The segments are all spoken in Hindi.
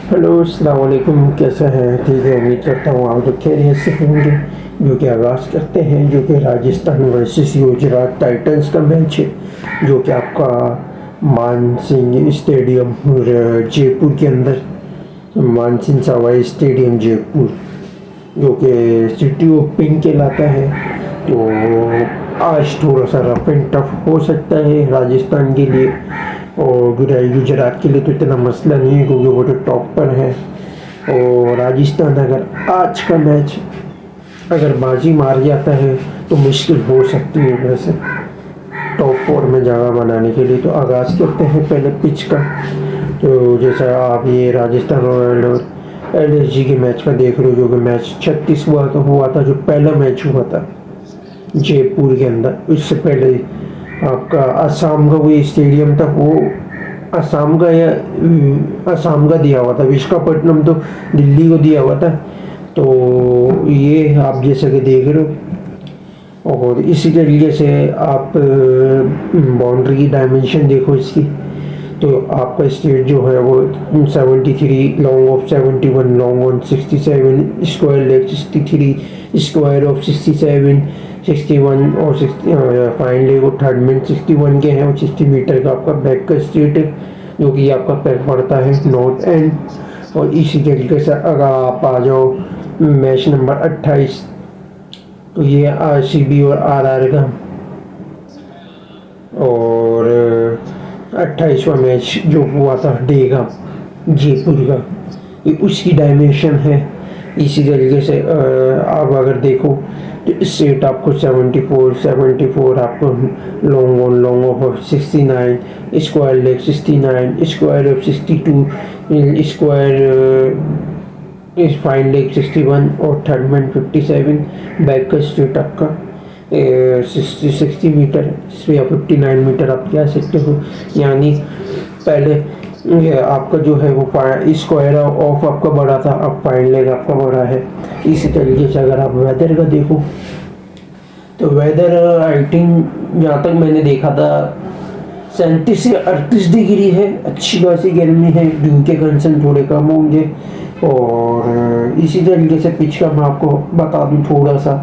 हेलो अस्सलाम वालेकुम, कैसे हैं? ठीक है, उम्मीद करता हूँ आप लोग खैरियत से होंगे। जो कि आगाज़ करते हैं, जो कि राजस्थान वर्सेस गुजरात टाइटंस का मैच है, जो कि आपका मानसिंह स्टेडियम जयपुर के अंदर, मानसिंह सवाई स्टेडियम जयपुर, जो कि सिटी ऑफ पिंक कहलाता है। तो आज थोड़ा सा रफ एंड टफ हो सकता है राजस्थान के लिए, और गुजरात के लिए तो इतना मसला नहीं है क्योंकि वो तो टॉप पर है। और राजस्थान अगर आज का मैच अगर बाजी मार जाता है तो मुश्किल हो सकती है वैसे टॉप 4 में जगह बनाने के लिए। तो आगाज़ करते हैं पहले पिच का। तो जैसा आप ये राजस्थान रॉयल और LSG के मैच का देख रहे हो, जो कि मैच 36 हुआ था, जो पहला मैच हुआ था जयपुर के अंदर। इससे पहले आपका असम का वो स्टेडियम था, वो असम का या असम का दिया हुआ था, विशाखापट्टनम तो दिल्ली को दिया हुआ था। तो ये आप जैसे कि देख रहे हो, और इसी तरीके से आप बाउंड्री की डायमेंशन देखो इसकी। तो आपका स्टेट जो है वो 73 long off 71, long on 67, square leg 63, square of 67, 61 और 60 फाइन लेग और थर्ड में 61 के हैं, और 60 मीटर का आपका बैक का स्टेट है, जो कि आपका पैक पड़ता है नॉर्थ एंड। और इसी तरीके से अगर आप आ जाओ मैच नंबर 28, तो ये RCB और RR का, और 28वां मैच जो हुआ था डे का जयपुर का, ये उसकी डायमेंशन है। इसी तरीके से आप अगर देखो तो स्टेट आपको 74 आपको long off 69, square leg 69, square of 62, square fine leg 61 और थर्ड मैन 57, बैक का स्टेट आपका 60 मीटर या 59 मीटर आप कह सकते हो। यानी पहले आपका जो है वो स्क्वायर ऑफ आपका बड़ा था, अब फाइन लेग आपका बड़ा है। इसी तरीके से अगर आप वेदर का देखो तो वेदर आई थिंक जहाँ तक मैंने देखा था 37 से 38 डिग्री है, अच्छी खासी गर्मी है, ड्यू के कंसर्न थोड़े कम होंगे। और इसी तरीके से पिच का मैं आपको बता दूं थोड़ा सा,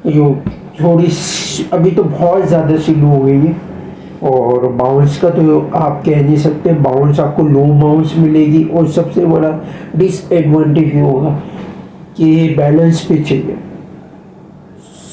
जो थोड़ी अभी तो बहुत ज़्यादा स्लो हो गई है। और बाउंस का तो आप कह नहीं सकते, बाउंस आपको लो बाउंस मिलेगी। और सबसे बड़ा डिसएडवांटेज ये होगा कि ये बैलेंस पिच चाहिए,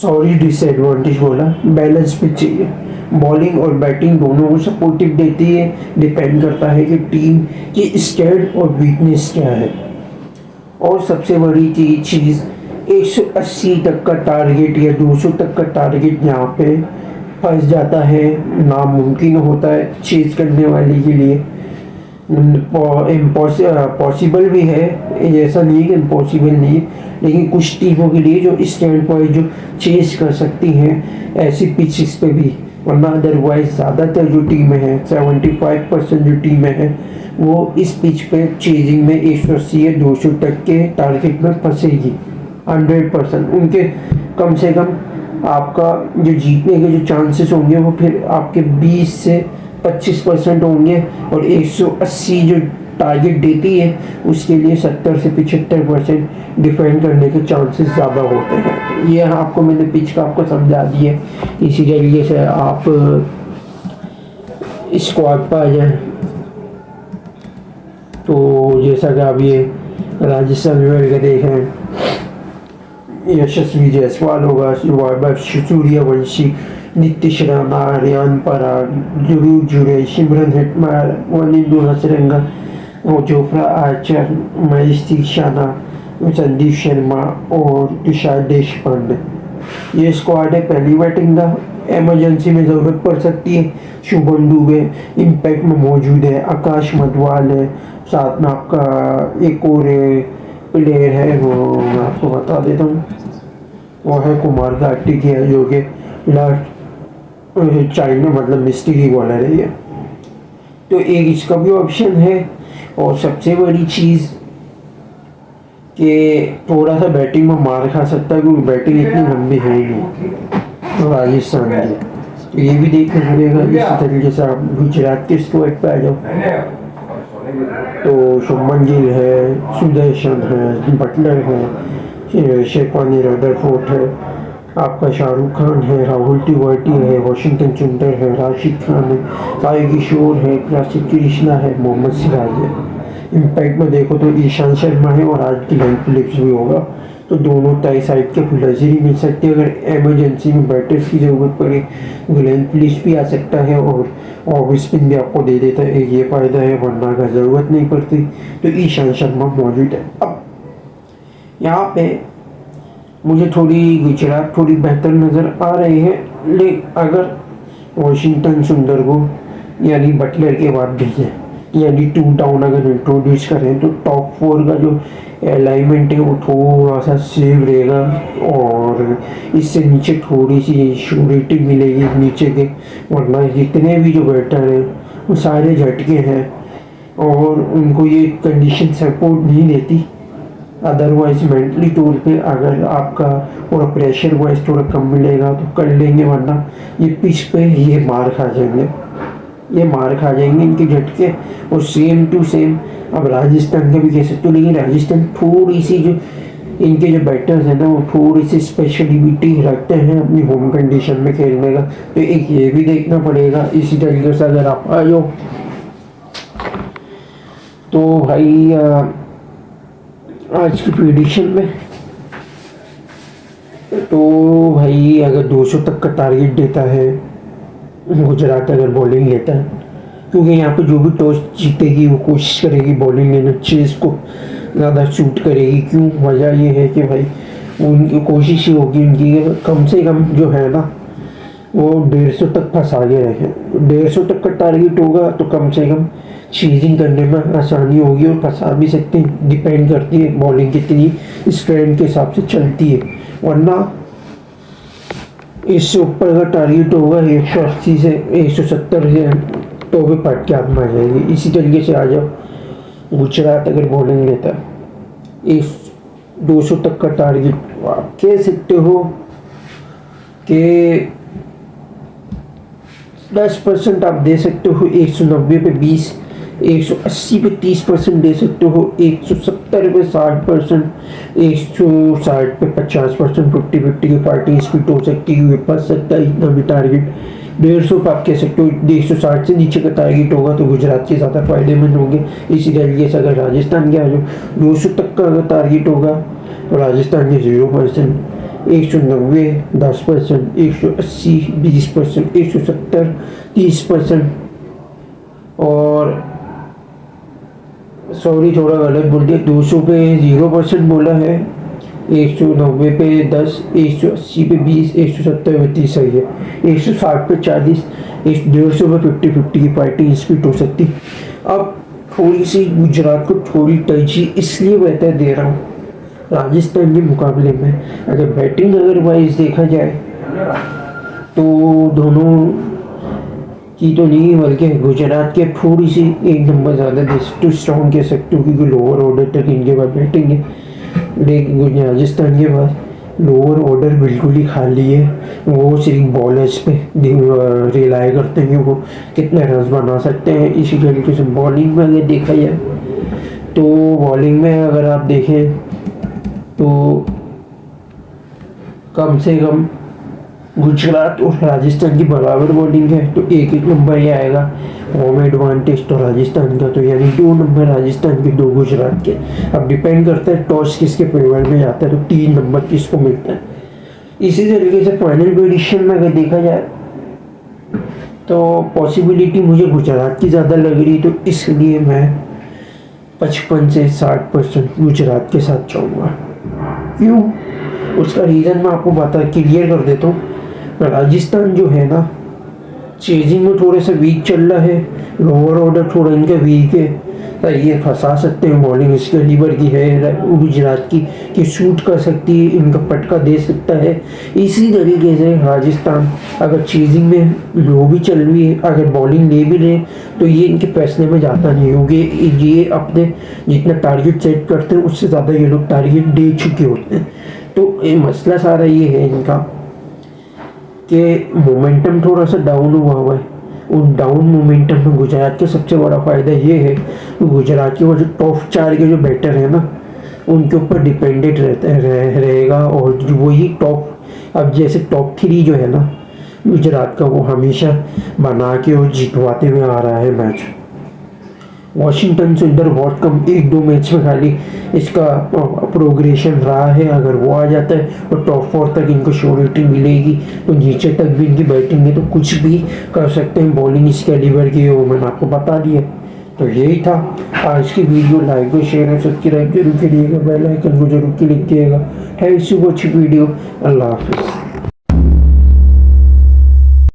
सॉरी डिसएडवांटेज बोला, बैलेंस पिच चाहिए। बॉलिंग और बैटिंग दोनों को सपोर्टिव देती है, डिपेंड करता है कि टीम की स्ट्रेंथ और वीकनेस क्या है। और सबसे बड़ी चीज़ 180 तक का टारगेट या 200 तक का टारगेट यहाँ पे फंस जाता है, नामुमकिन होता है चेज करने वाले के लिए। पॉसिबल भी है, ऐसा नहीं है कि इम्पॉसिबल नहीं है, लेकिन कुछ टीमों के लिए जो स्टैंड पॉइंट जो चेज कर सकती हैं ऐसी पिचेस पे भी, वरना अदरवाइज ज़्यादातर जो टीमें हैं 75% जो टीमें हैं वो इस पिच पे चेजिंग में 180 या 200 तक के टारगेट में फंसेगी। 100% उनके कम से कम आपका जो जीतने के जो चांसेस होंगे वो फिर आपके 20 से 25% होंगे, और 180 जो टारगेट देती है उसके लिए 70 से 75% डिफेंड करने के चांसेस ज़्यादा होते हैं। ये आपको मैंने पिच का आपको समझा दिया। इसी तरीके से आप स्क्वाड पर आ जाए, तो जैसा कि आप ये राजस्थान रॉयल का देख रहे हैं, यशस्वी जायसवाल होगा, Vaibhav Suryavanshi, Nitish Rana, Aryan Parag, Dhruv Jurel, Shimron Hetmyer, Wanindu Hasaranga, Jofra Archer, Maheesh Theekshana, Sandeep Sharma और तुषार देशपांडे। ये स्क्वाड है पहली बैटिंग का। इमरजेंसी में ज़रूरत पड़ सकती है शुभम दुबे इम्पैक्ट में मौजूद है, आकाश मधवाल है, साथ में आपका एक और प्लेयर है, वो मैं आपको बता देता हूँ, वो है कुमार कार्तिक है, जो कि लास्ट चाइना मतलब मिस्ट्री बॉलर है ये। तो एक इसका भी ऑप्शन है। और सबसे बड़ी चीज़ कि थोड़ा सा बैटिंग में मार खा सकता है, क्योंकि बैटिंग इतनी लंबी है ही नहीं राजस्थान की, तो ये भी देखना पड़ेगा। इसी तरीके से आप गुजरात के स्क्वाड पे आ जाओ, तो शुभमन गिल है, सुदर्शन है, बटलर है, शेफाली रदरफोर्ड है, आपका शाहरुख खान है, राहुल तिवारी है, वॉशिंगटन सुंदर है, राशिद खान है, साई किशोर है, प्रसिद्ध कृष्णा है, मोहम्मद सिराज है। इम्पैक्ट में देखो तो ईशान शर्मा है और आज ग्लेन फिलिप्स भी होगा। तो दोनों तय साइड के फिलर्स ही मिल सकते हैं। अगर एमरजेंसी में बैटर्स की ज़रूरत पड़े ग्लेन फिलिप्स भी आ सकता है और ऑफ स्पिन भी आपको दे देता है, ये फ़ायदा है, वरना का ज़रूरत नहीं पड़ती। तो ईशान शर्मा मौजूद है। अब यहाँ पे मुझे थोड़ी गुजरात थोड़ी बेहतर नज़र आ रही है, लेकिन अगर वॉशिंगटन सुंदर को यानी बटलर के बाद भेजें, यानी 2 डाउन अगर इंट्रोड्यूस करें, तो टॉप 4 का जो अलाइनमेंट है वो थोड़ा सा सेव रहेगा और इससे नीचे थोड़ी सी श्योरिटी मिलेगी नीचे के, वरना जितने भी जो बैटर हैं वो सारे झटके हैं और उनको ये कंडीशन सपोर्ट नहीं देती। अदरवाइज मेंटली तौर पे अगर आपका थोड़ा प्रेशर वाइज थोड़ा कम मिलेगा तो कर लेंगे, वरना ये पिच पे ये मार खा जाएंगे, ये मार खा जाएंगे इनके झटके। और सेम टू सेम अब राजस्थान का भी कह सकते हो, लेकिन राजस्थान थोड़ी सी जो इनके जो बैटर्स हैं ना वो थोड़ी सी स्पेशलिटी रखते हैं अपनी होम कंडीशन में खेलने का, तो एक ये भी देखना पड़ेगा। इसी तरीके से अगर आप आ जाओ तो भाई आज की प्रेडिक्शन में तो भाई अगर 200 तक का टारगेट देता है गुजरात, अगर बॉलिंग लेता है, क्योंकि यहाँ पे जो भी टॉस जीतेगी वो कोशिश करेगी बॉलिंग लेना, चेस को ज़्यादा शूट करेगी। क्यों? वजह ये है कि भाई उनकी कोशिश ही होगी उनकी कम से कम जो है ना वो 150 तक फंसा के रखें। 150 तक का टारगेट होगा तो कम से कम चीजिंग करने में आसानी होगी और फंसा भी सकते हैं। डिपेंड करती है बॉलिंग कितनी स्ट्रेंथ के हिसाब से चलती है, वरना इससे ऊपर का टारगेट होगा 180 से 170 से तो भी पट के हाथ में आ जाएगी। इसी तरीके से आ जाओ गुजरात अगर बॉलिंग लेता है इस 200 तक का टारगेट आप कह सकते हो कि 10% आप दे सकते हो, 190 पे 20, 180 पे 30% दे सकते हो, 170 पे 60%, 160 पे 50%, 50-50 की पार्टी स्पीड हो सकती है, फंस सकता है इतना भी टारगेट। 150 पे आप कह सकते हो 160 से नीचे का टारगेट होगा तो गुजरात के ज़्यादा फायदेमंद होंगे। इसी तरीके से अगर राजस्थान के आ जाओ 200 तक का अगर टारगेट होगा तो राजस्थान के 0%, 190 10%, 180 20%, 170 30%, और सॉरी थोड़ा गलत बोल दिया, 200 पे 0% बोला है, 190 पे 10, 180 पे 20, 170 पे 30 सही है, 160 पे 40, 150 पे 50-50 की पार्टी स्पीड हो सकती। अब थोड़ी सी गुजरात को थोड़ी तरजीह इसलिए बेहतर दे रहा हूँ राजस्थान के मुकाबले में। अगर बैटिंग अगर वाइज देखा जाए तो दोनों की तो नहीं, बल्कि गुजरात के थोड़ी सी एक नंबर ज़्यादा दे सकते हो, स्ट्रॉन्ग कह सकते हो, क्योंकि लोअर ऑर्डर तक इनके पास बैटिंग है। लेकिन राजस्थान के पास लोअर ऑर्डर बिल्कुल ही खाली है, वो सिर्फ बॉलर्स पे रिलाई करते हैं कि वो कितने रन बना सकते हैं। इसी तरीके से बॉलिंग में अगर देखा जाए तो बॉलिंग में अगर आप देखें तो कम से कम गुजरात और राजस्थान की बराबर बॉलिंग है, तो एक नंबर ही आएगा होम एडवांटेज तो राजस्थान का, तो यानी 2 नंबर राजस्थान के 2 गुजरात के। अब डिपेंड करता है टॉस किसके फेवर में जाता है तो 3 नंबर किसको मिलता है। इसी तरीके से फाइनल प्रेडिक्शन में अगर देखा जाए तो पॉसिबिलिटी मुझे गुजरात की ज़्यादा लग रही, तो इसलिए मैं 55 से 60% गुजरात के साथ जाऊँगा। क्यों? उसका रीज़न मैं आपको क्लियर कर देता हूँ। राजस्थान जो है ना चेजिंग में थोड़ा सा वीक चल रहा है, लोअर ऑर्डर थोड़ा इनका वीक है, तो ये फंसा सकते हैं। बॉलिंग इसके लीवर की है गुजरात की कि शूट कर सकती है, इनका पटका दे सकता है। इसी तरीके से राजस्थान अगर चेजिंग में लो भी चल रही है, अगर बॉलिंग ले भी रहे तो ये इनके फैसले में जाता नहीं, क्योंकि ये अपने जितना टारगेट सेट करते हैं उससे ज़्यादा ये लोग टारगेट दे चुके होते हैं। तो ये मसला सारा ये है इनका कि मोमेंटम थोड़ा सा डाउन हुआ है उन डाउन मोमेंटम में गुजरात का सबसे बड़ा फ़ायदा ये है कि गुजरात के वो जो टॉप 4 के जो बैटर है ना, उनके ऊपर डिपेंडेंट रहेगा। और वही टॉप, अब जैसे टॉप 3 जो है ना गुजरात का, वो हमेशा बना के और जितवाते हुए आ रहा है मैच। वॉशिंगटन सुंदर बहुत कम 1-2 मैच में खाली इसका प्रोग्रेशन रहा है। अगर वो आ जाता है और टॉप 4 तक इनको श्योरिटी मिलेगी तो नीचे तक भी इनकी बैटिंग में तो कुछ भी कर सकते हैं। बॉलिंग इस कैलिबर की है, वो मैंने आपको बता दिया। तो यही था आज की वीडियो। लाइक और शेयर और सब्सक्राइब जरूर करिएगा, बेल आइकन को जरूर क्लिक कीजिएगा। Thanks for watching video. अल्लाह हाफिज़।